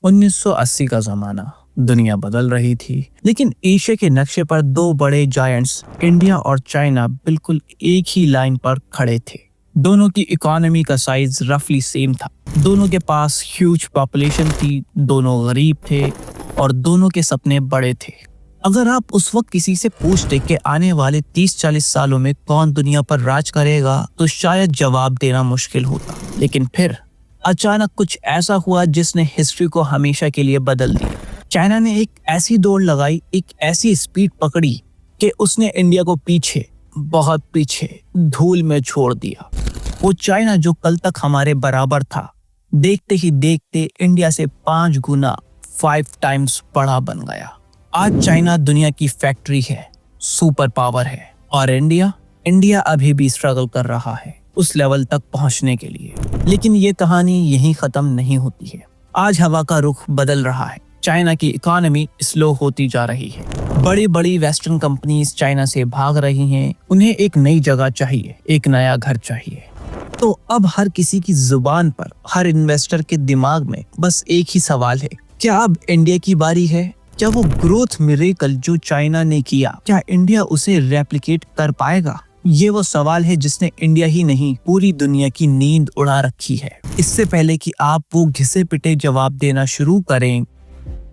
1980 का जमाना, दुनिया बदल रही थी, लेकिन एशिया के नक्शे पर दो बड़े जायंट्स इंडिया और चाइना बिल्कुल एक ही लाइन पर खड़े थे। दोनों की इकोनॉमी का साइज रफली सेम था, दोनों के पास ह्यूज पॉपुलेशन थी, दोनों गरीब थे और दोनों के सपने बड़े थे। अगर आप उस वक्त किसी से पूछते कि आने वाले 30-40 सालों में कौन दुनिया पर राज करेगा, तो शायद जवाब देना मुश्किल होता। लेकिन फिर अचानक कुछ ऐसा हुआ जिसने हिस्ट्री को हमेशा के लिए बदल दिया। चाइना ने एक ऐसी दौड़ लगाई, एक ऐसी स्पीड पकड़ी कि उसने इंडिया को पीछे, बहुत पीछे धूल में छोड़ दिया। वो चाइना जो कल तक हमारे बराबर था, देखते ही देखते इंडिया से 5 गुना 5 टाइम्स बड़ा बन गया। आज चाइना दुनिया की फैक्ट्री है, सुपर पावर है, और इंडिया अभी भी स्ट्रगल कर रहा है उस लेवल तक पहुंचने के लिए। लेकिन ये कहानी यहीं खत्म नहीं होती है। आज हवा का रुख बदल रहा है। चाइना की इकोनॉमी स्लो होती जा रही है। बड़ी बड़ी वेस्टर्न कंपनीज चाइना से भाग रही हैं। उन्हें एक नई जगह चाहिए, एक नया घर चाहिए। तो अब हर किसी की जुबान पर, हर इन्वेस्टर के दिमाग में बस एक ही सवाल है, क्या अब इंडिया की बारी है? क्या वो ग्रोथ मिरेकल जो चाइना ने किया, क्या इंडिया उसे रेप्लिकेट कर पाएगा? ये वो सवाल है जिसने इंडिया ही नहीं, पूरी दुनिया की नींद उड़ा रखी है। इससे पहले कि आप वो घिसे पिटे जवाब देना शुरू करें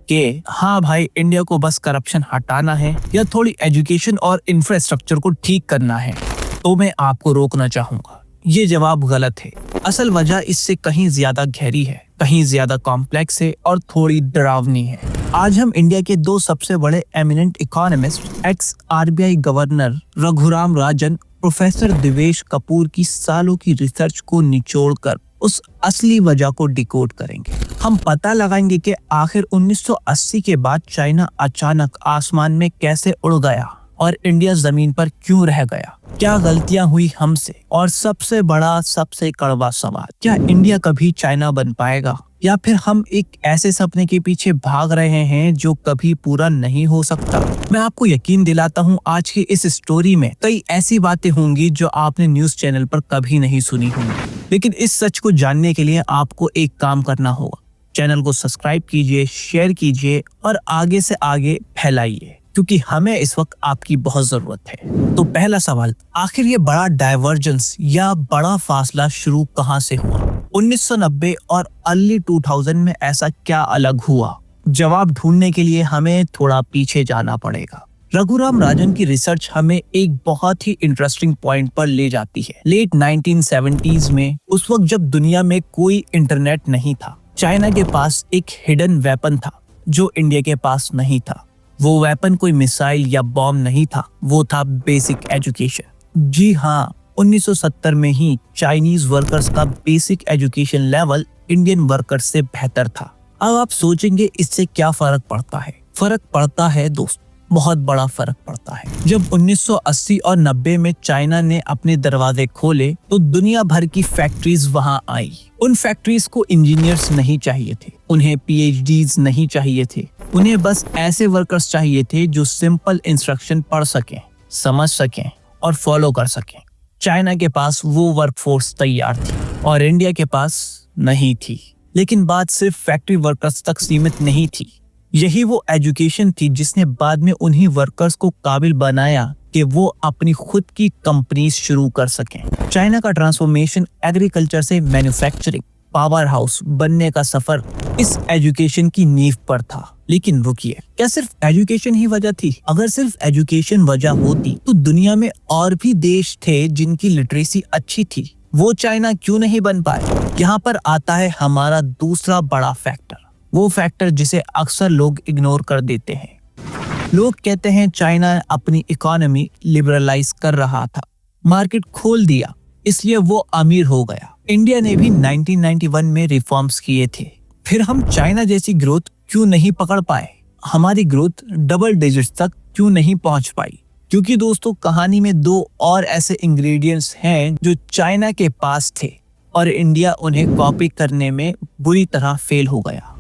कि हाँ भाई, इंडिया को बस करप्शन हटाना है या थोड़ी एजुकेशन और इंफ्रास्ट्रक्चर को ठीक करना है, तो मैं आपको रोकना चाहूंगा। ये जवाब गलत है। असल वजह इससे कहीं ज्यादा गहरी है, कहीं ज्यादा कॉम्प्लेक्स है और थोड़ी डरावनी है। आज हम इंडिया के दो सबसे बड़े eminent economist, ex RBI governor Raghuram Rajan, professor Devesh Kapoor की सालों की रिसर्च को निचोड़कर उस असली वजह को डिकोड करेंगे। हम पता लगाएंगे कि आखिर 1980 के बाद चाइना अचानक आसमान में कैसे उड़ गया और इंडिया जमीन पर क्यों रह गया, क्या गलतियां हुई हमसे, और सबसे बड़ा, सबसे कड़वा सवाल, क्या इंडिया कभी चाइना बन पाएगा या फिर हम एक ऐसे सपने के पीछे भाग रहे हैं जो कभी पूरा नहीं हो सकता। मैं आपको यकीन दिलाता हूँ, आज की इस स्टोरी में कई ऐसी बातें होंगी जो आपने न्यूज चैनल पर कभी नहीं सुनी होंगी। लेकिन इस सच को जानने के लिए आपको एक काम करना होगा। चैनल को सब्सक्राइब कीजिए, शेयर कीजिए और आगे से आगे फैलाइए, क्योंकि हमें इस वक्त आपकी बहुत जरूरत है। तो पहला सवाल, आखिर ये बड़ा डाइवर्जेंस या बड़ा फासला शुरू कहां से हुआ? 1990 और अर्ली 2000 में ऐसा क्या अलग हुआ? जवाब ढूंढने के लिए हमें थोड़ा पीछे जाना पड़ेगा। रघुराम राजन की रिसर्च हमें एक बहुत ही इंटरेस्टिंग पॉइंट पर ले जाती है। लेट 1970s में, उस वक्त जब दुनिया में कोई इंटरनेट नहीं था, चाइना के पास एक हिडन वेपन था जो इंडिया के पास नहीं था। वो वेपन कोई मिसाइल या बॉम्ब नहीं था, वो था बेसिक एजुकेशन। जी हाँ, 1970 में ही चाइनीज वर्कर्स का basic education level Indian workers से बेहतर था। अब आप सोचेंगे इससे क्या फर्क पड़ता है? फर्क पड़ता है दोस्त, बहुत बड़ा फर्क पड़ता है। जब 1980 और 90 में चाइना ने अपने दरवाजे खोले तो दुनिया भर की फैक्ट्रीज वहां आई। उन फैक्ट्रीज को इंजीनियर्स नहीं चाहिए थे, उन्हें PhDs नहीं चाहिए थे, उन्हें बस ऐसे वर्कर्स चाहिए थे जो सिंपल इंस्ट्रक्शन पढ़ सकें, समझ सकें और फॉलो कर सकें। चाइना के पास वो वर्कफोर्स तैयार थी और इंडिया के पास नहीं थी। लेकिन बात सिर्फ फैक्ट्री वर्कर्स तक सीमित नहीं थी। यही वो एजुकेशन थी जिसने बाद में उन्हीं वर्कर्स को काबिल बनाया कि वो अपनी खुद की कंपनीज शुरू कर सकें। चाइना का ट्रांसफॉर्मेशन एग्रीकल्चर से मैन्युफैक्चरिंग पावर हाउस बनने का सफर इस एजुकेशन की नींव पर था। लेकिन रुकिए, क्या सिर्फ एजुकेशन ही वजह थी? अगर सिर्फ एजुकेशन वजह होती तो दुनिया में और भी देश थे जिनकी लिटरेसी अच्छी थी, वो चाइना क्यों नहीं बन पाए? यहाँ पर आता है हमारा दूसरा बड़ा फैक्टर, वो फैक्टर जिसे अक्सर लोग इग्नोर कर देते हैं। लोग कहते हैं चाइना अपनी इकोनॉमी लिबरलाइज कर रहा था, मार्केट खोल दिया, इसलिए वो अमीर हो गया। इंडिया ने भी 1991 में रिफॉर्म्स किए थे। फिर हम चाइना जैसी ग्रोथ क्यों नहीं पकड़ पाए? हमारी ग्रोथ डबल डिजिट्स तक क्यों नहीं पहुंच पाई? क्योंकि दोस्तों, कहानी में दो और ऐसे इंग्रेडिएंट्स हैं जो चाइना के पास थे और इंडिया उन्हें कॉपी करने में बुरी तरह फेल हो गया।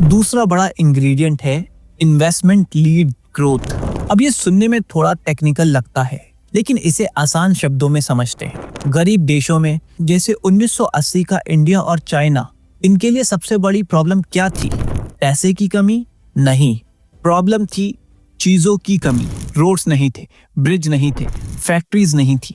दूसरा बड़ा इंग्रेडिएंट है इन्वेस्टमेंट लीड ग्रोथ। अब ये सुनने में थोड़ा टेक्निकल लगता है, लेकिन इसे आसान शब्दों में समझते हैं। गरीब देशों में जैसे 1980 का इंडिया और चाइना, इनके लिए सबसे बड़ी प्रॉब्लम क्या थी? पैसे की कमी नहीं, प्रॉब्लम थी चीजों की कमी। रोड्स नहीं थे, ब्रिज नहीं थे, फैक्ट्रीज नहीं थी,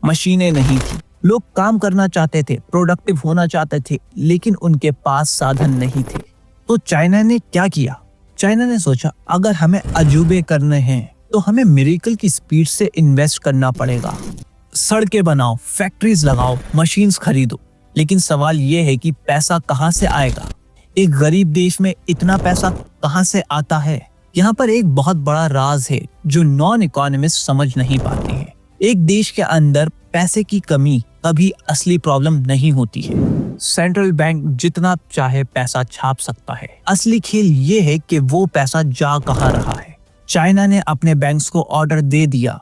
मशीनें नहीं थी। लोग काम करना चाहते थे, प्रोडक्टिव होना चाहते थे, लेकिन उनके पास साधन नहीं थे। तो चाइना ने क्या किया? चाइना ने सोचा अगर हमें अजूबे करने हैं तो हमें मिरेकल की स्पीड से इन्वेस्ट करना पड़ेगा। सड़कें बनाओ, फैक्ट्रीज लगाओ, मशीन्स खरीदो। लेकिन सवाल ये है कि पैसा कहाँ से आएगा? एक गरीब देश में इतना पैसा कहाँ से आता है? यहाँ पर एक बहुत बड़ा राज है जो नॉन इकोनॉमिस्ट समझ नहीं पाते हैं। एक देश के अंदर पैसे की कमी कभी असली प्रॉब्लम नहीं होती है। सेंट्रल बैंक जितना चाहे पैसा छाप सकता है, असली खेल ये है कि वो पैसा जा कहाँ रहा है। चाइना ने अपने बैंक्स को ऑर्डर दे दिया,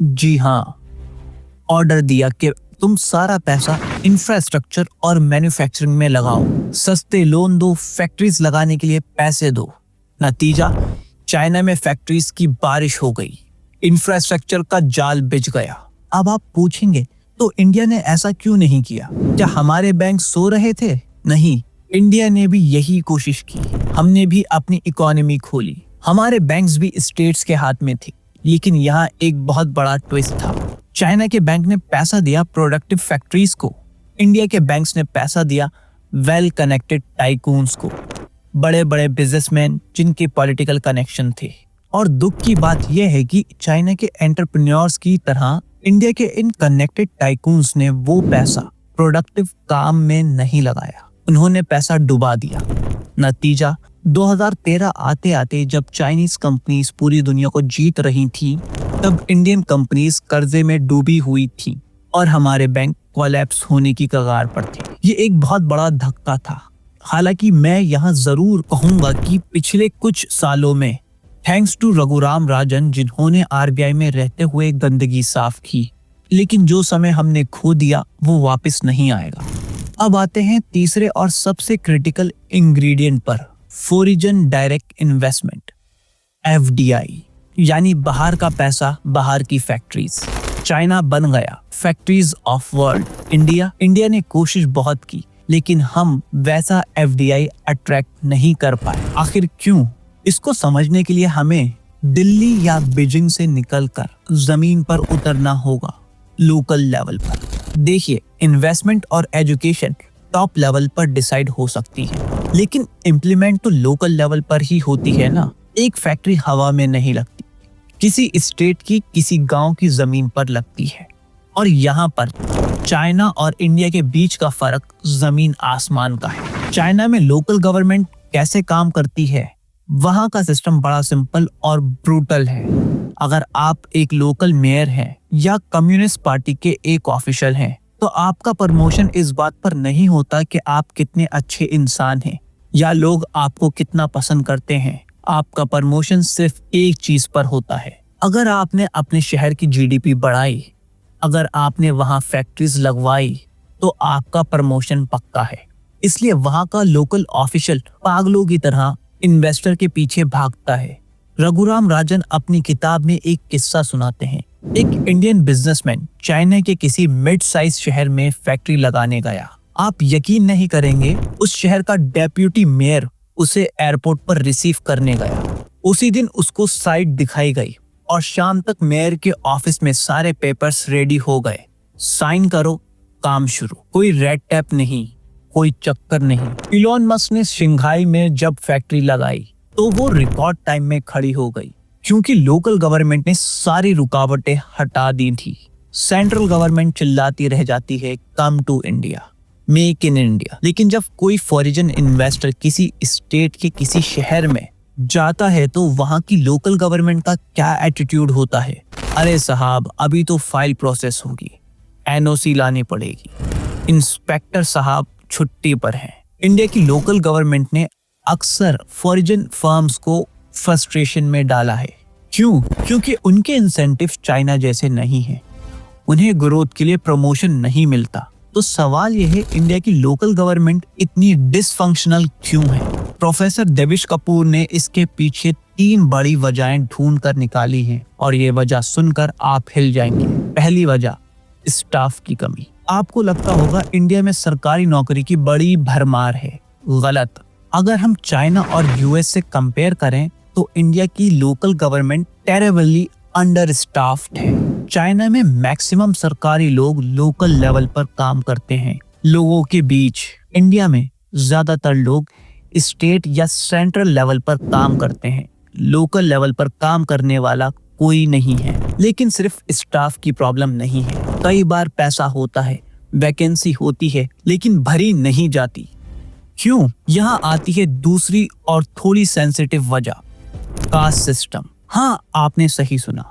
जी हाँ, ऑर्डर दिया कि तुम सारा पैसा इंफ्रास्ट्रक्चर और मैन्युफैक्चरिंग में लगाओ, सस्ते लोन दो, फैक्ट्रीज लगाने के लिए पैसे दो। नतीजा, चाइना में फैक्ट्रीज की बारिश हो गई, इंफ्रास्ट्रक्चर का जाल बिछ गया। अब आप पूछेंगे तो इंडिया ने ऐसा क्यों नहीं किया? क्या हमारे बैंक सो रहे थे? नहीं, इंडिया ने भी यही कोशिश की। हमने भी अपनी इकोनॉमी खोली, हमारे बैंक्स भी स्टेट्स के हाथ में थे। लेकिन यहाँ एक बहुत बड़ा ट्विस्ट था। चाइना के बैंक ने पैसा दिया प्रोडक्टिव फैक्ट्रीज को, इंडिया के बैंक्स ने पैसा दिया वेल कनेक्टेड टाइकून्स को, बड़े बड़े बिजनेसमैन जिनके पॉलिटिकल कनेक्शन थे। और दुख की बात यह है कि चाइना के एंटरप्रेन्योर्स की तरह इंडिया के इन कनेक्टेड टाइकून्स ने वो पैसा प्रोडक्टिव काम में नहीं लगाया, उन्होंने पैसा डुबा दिया। नतीजा, 2013 आते आते जब चाइनीज कंपनीज पूरी दुनिया को जीत रही थी, तब इंडियन कंपनीज कर्जे में डूबी हुई थी और हमारे बैंक कोलैप्स होने की कगार पर थे। ये एक बहुत बड़ा धक्का था। हालांकि मैं यहाँ जरूर कहूंगा कि पिछले कुछ सालों में थैंक्स टू रघुराम राजन, जिन्होंने आरबीआई में रहते हुए गंदगी साफ की, लेकिन जो समय हमने खो दिया वो वापस नहीं आएगा। अब आते हैं तीसरे और सबसे क्रिटिकल इंग्रेडिएंट पर, फॉरेन डायरेक्ट इन्वेस्टमेंट, एफडीआई, यानी बाहर का पैसा, बाहर की फैक्ट्रीज। चाइना बन गया फैक्ट्रीज ऑफ वर्ल्ड। इंडिया ने कोशिश बहुत की, लेकिन हम वैसा एफडीआई अट्रैक्ट नहीं कर पाए। आखिर क्यों? इसको समझने के लिए हमें दिल्ली या बीजिंग से निकलकर जमीन पर उतरना होगा, लोकल लेवल पर। देखिए, इन्वेस्टमेंट और एजुकेशन टॉप लेवल पर डिसाइड हो सकती है, लेकिन इम्प्लीमेंट तो लोकल लेवल पर ही होती है ना। एक फैक्ट्री हवा में नहीं लगती, किसी स्टेट की किसी गांव की जमीन पर लगती है। और यहाँ पर चाइना और इंडिया के बीच का फर्क जमीन आसमान का है। चाइना में लोकल गवर्नमेंट कैसे काम करती है, वहाँ का सिस्टम बड़ा सिंपल और ब्रूटल है। अगर आप एक लोकल मेयर हैं या कम्युनिस्ट पार्टी के एक ऑफिशियल हैं, तो आपका प्रमोशन इस बात पर नहीं होता कि आप कितने अच्छे इंसान हैं या लोग आपको कितना पसंद करते हैं। आपका प्रमोशन सिर्फ एक चीज पर होता है, अगर आपने अपने शहर की जीडीपी बढ़ाई, अगर आपने वहाँ फैक्ट्रीज लगवाई, तो आपका प्रमोशन पक्का है। इसलिए वहाँ का लोकल ऑफिशियल पागलों की तरह इन्वेस्टर के पीछे भागता है। रघुराम राजन अपनी किताब में एक किस्सा सुनाते हैं। एक इंडियन बिजनेसमैन चाइना के किसी मिड साइज शहर में फैक्ट्री लगाने गया। आप यकीन नहीं करेंगे, उस शहर का डेप्यूटी मेयर उसे एयरपोर्ट पर रिसीव करने गया। उसी दिन उसको साइट दिखाई गई और शाम तक मेयर के ऑफिस में सारे पेपर्स रेडी हो गए। साइन करो, काम शुरू। कोई रेड टेप नहीं, कोई चक्कर नहीं। इलॉन मस्क ने शंघाई में जब फैक्ट्री लगाई तो वो रिकॉर्ड टाइम में खड़ी हो गई, क्योंकि लोकल गवर्नमेंट ने सारी रुकावटें हटा दी थी। सेंट्रल गवर्नमेंट चिल्लाती रह जाती है, come to India, make in India. लेकिन जब कोई फॉरेन इन्वेस्टर किसी स्टेट के किसी शहर में जाता है तो वहाँ की लोकल गवर्नमेंट का क्या एटीट्यूड होता है? अरे साहब, अभी तो फाइल प्रोसेस होगी, एनओसी लानी पड़ेगी, इंस्पेक्टर साहब छुट्टी पर हैं। इंडिया की लोकल गवर्नमेंट ने अक्सर फॉरेन फर्म्स को फ्रस्ट्रेशन में डाला है। क्यों? क्योंकि उनके इंसेंटिव चाइना जैसे नहीं हैं, उन्हें ग्रोथ के लिए प्रमोशन नहीं मिलता। तो सवाल यह है, इंडिया की लोकल गवर्नमेंट इतनी डिसफंक्शनल क्यों है? प्रोफेसर देविश कपूर ने इसके पीछे 3 बड़ी वजहें ढूंढ कर निकाली हैं और ये वजह सुनकर आप हिल जाएंगे। पहली वजह, स्टाफ की कमी। आपको लगता होगा इंडिया में सरकारी नौकरी की बड़ी भरमार है। गलत। अगर हम चाइना और यूएस से कंपेयर करें तो इंडिया की local government terribly under staffed है। चाइना में मैक्सिमम सरकारी लोग लोकल लेवल पर काम करते हैं लोगों के बीच। इंडिया में ज्यादातर लोग स्टेट या सेंट्रल लेवल पर काम करते हैं। लोकल लेवल पर काम करने वाला कोई नहीं है। लेकिन सिर्फ स्टाफ की प्रॉब्लम नहीं है, कई बार पैसा होता है, वैकेंसी होती है लेकिन भरी नहीं जाती। क्यों? यहाँ आती है दूसरी और थोड़ी सेंसिटिव वजह, कास्ट सिस्टम। हाँ, आपने सही सुना,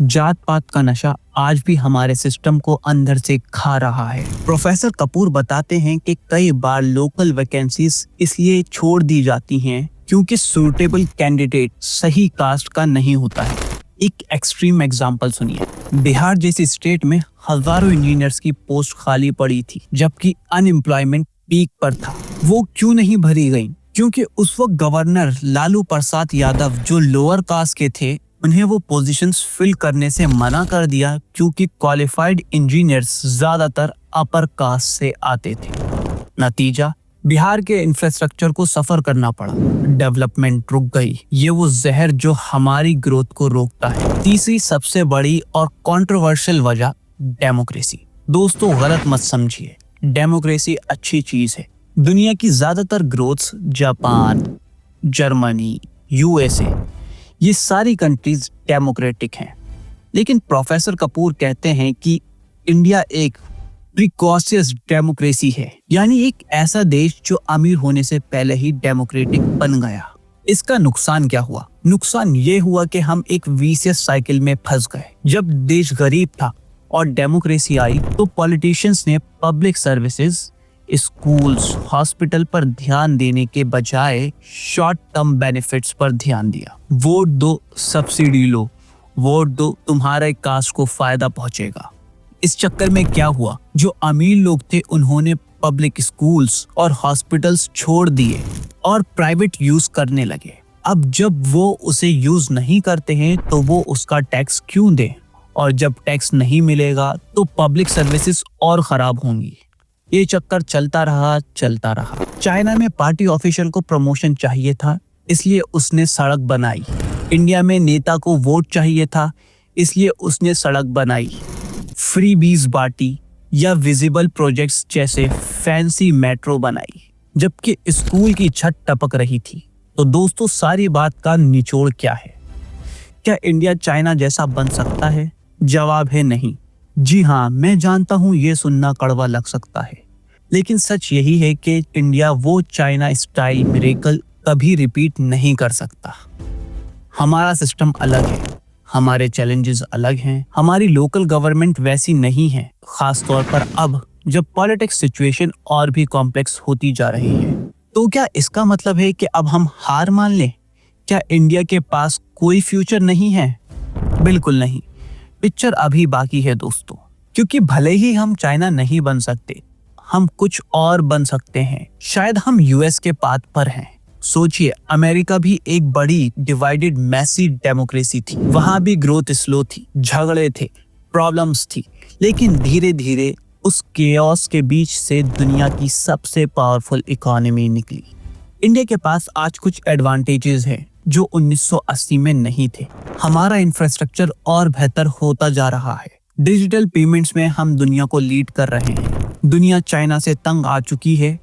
जात पात का नशा आज भी हमारे सिस्टम को अंदर से खा रहा है। प्रोफेसर कपूर बताते हैं कि कई बार लोकल वैकेंसीज इसलिए छोड़ दी जाती हैं क्योंकि सूटेबल कैंडिडेट सही कास्ट का नहीं होता है। एक एक्सट्रीम एग्जांपल सुनिए। बिहार जैसी स्टेट में हजारों इंजीनियर्स की पोस्ट खाली पड़ी थी जबकि अनएम्प्लॉयमेंट पीक पर था। वो क्यों नहीं भरी गई? क्योंकि उस वक्त गवर्नर लालू प्रसाद यादव जो लोअर कास्ट के थे उन्हें वो पोजीशंस फिल करने से मना कर दिया क्योंकि क्वालिफाइड इंजीनियर्स ज्यादातर अपर कास्ट से आते थे। नतीजा, बिहार के इंफ्रास्ट्रक्चर को सफर करना पड़ा, डेवलपमेंट रुक गई। ये वो जहर जो हमारी ग्रोथ को रोकता है। तीसरी सबसे बड़ी और कंट्रोवर्शियल वजह, डेमोक्रेसी। दोस्तों गलत मत समझिए, डेमोक्रेसी अच्छी चीज है। दुनिया की ज्यादातर ग्रोथ्स जापान, जर्मनी, यूएसए, ये सारी कंट्रीज डेमोक्रेटिक हैं। लेकिन प्रोफेसर कपूर कहते हैं कि इंडिया एक प्रिकॉशियस डेमोक्रेसी है, यानी एक ऐसा देश जो अमीर होने से पहले ही डेमोक्रेटिक बन गया। इसका नुकसान क्या हुआ? नुकसान ये हुआ कि हम एक विशियस साइकिल में फंस गए। जब देश गरीब था और डेमोक्रेसी आई तो पॉलिटिशियंस ने पब्लिक सर्विसेज, स्कूल्स, हॉस्पिटल पर ध्यान देने के बजाय शॉर्ट टर्म बेनिफिट्स पर ध्यान दिया। वोट दो, सब्सिडी लो, वोट दो, तुम्हारे कास्ट को फायदा पहुंचेगा। इस चक्कर में क्या हुआ? जो अमीर लोग थे उन्होंने पब्लिक स्कूल्स और हॉस्पिटल्स छोड़ दिए और प्राइवेट यूज करने लगे। अब जब वो उसे यूज नहीं करते हैं तो वो उसका टैक्स क्यों दें? और जब टैक्स नहीं मिलेगा तो पब्लिक सर्विसेज और खराब होंगी। ये चक्कर चलता रहा। चाइना में पार्टी ऑफिशियल को प्रमोशन चाहिए था, इसलिए उसने सड़क बनाई। इंडिया में नेता को वोट चाहिए था, इसलिए उसने सड़क बनाई, फ्री बीज बांटी या विजिबल प्रोजेक्ट्स जैसे फैंसी मेट्रो बनाई, जबकि स्कूल की छत टपक रही थी। तो दोस्तों सारी बात का निचोड़ क्या है? क्या इंडिया चाइना जैसा बन सकता है? जवाब है नहीं। जी हाँ, मैं जानता हूँ ये सुनना कड़वा लग सकता है, लेकिन सच यही है कि इंडिया वो चाइना स्टाइल मिरेकल कभी रिपीट नहीं कर सकता। हमारा सिस्टम अलग है, हमारे चैलेंजेस अलग हैं, हमारी लोकल गवर्नमेंट वैसी नहीं है, खास तौर पर अब जब पॉलिटिक्स सिचुएशन और भी कॉम्प्लेक्स होती जा रही है। तो क्या इसका मतलब है कि अब हम हार मान लें? क्या इंडिया के पास कोई फ्यूचर नहीं है? बिल्कुल नहीं, पिक्चर अभी बाकी है दोस्तों। क्योंकि भले ही हम चाइना नहीं बन सकते, हम कुछ और बन सकते हैं। शायद हम यूएस के पाथ पर हैं। सोचिए, अमेरिका भी एक बड़ी डिवाइडेड मैसी डेमोक्रेसी थी। वहां भी ग्रोथ स्लो थी, झगड़े थे, प्रॉब्लम्स थी, लेकिन धीरे धीरे उस केओस के बीच से दुनिया की सबसे पावरफुल इकोनॉमी निकली। इंडिया के पास आज कुछ एडवांटेजेस हैं जो 1980 में नहीं थे। हमारा इंफ्रास्ट्रक्चर और बेहतर होता जा रहा है। डिजिटल पेमेंट्स में हम दुनिया को लीड कर रहे हैं। दुनिया चाइना से तंग आ चुकी है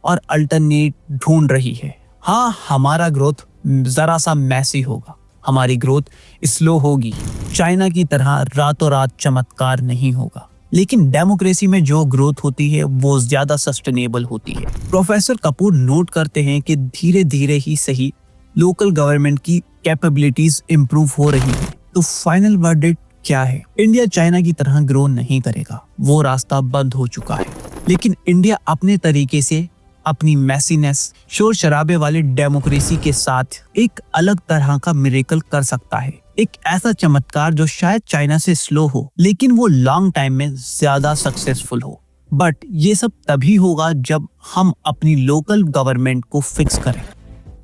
और अल्टरनेट ढूंढ रही है। हाँ, हमारा ग्रोथ जरा सा मैसी होगा, हमारी ग्रोथ स्लो होगी, चाइना की तरह रातों रात चमत्कार नहीं होगा, लेकिन डेमोक्रेसी में जो ग्रोथ होती है वो ज्यादा सस्टेनेबल होती है। प्रोफेसर कपूर नोट करते हैं कि धीरे धीरे ही सही लोकल गवर्नमेंट की कैपेबिलिटीज इंप्रूव हो रही है। तो फाइनल वर्डिक्ट क्या है? इंडिया चाइना की तरह ग्रो नहीं करेगा, वो रास्ता बंद हो चुका है। लेकिन इंडिया अपने तरीके से अपनी मैसीनेस, शोर शराबे वाली डेमोक्रेसी के साथ एक अलग तरह का मिरेकल कर सकता है। एक ऐसा चमत्कार जो शायद चाइना से स्लो हो, लेकिन वो लॉन्ग टाइम में ज्यादा सक्सेसफुल हो। बट ये सब तभी होगा जब हम अपनी लोकल गवर्नमेंट को फिक्स करें,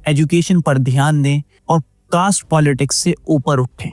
एजुकेशन पर ध्यान दें और कास्ट पॉलिटिक्स से ऊपर उठें।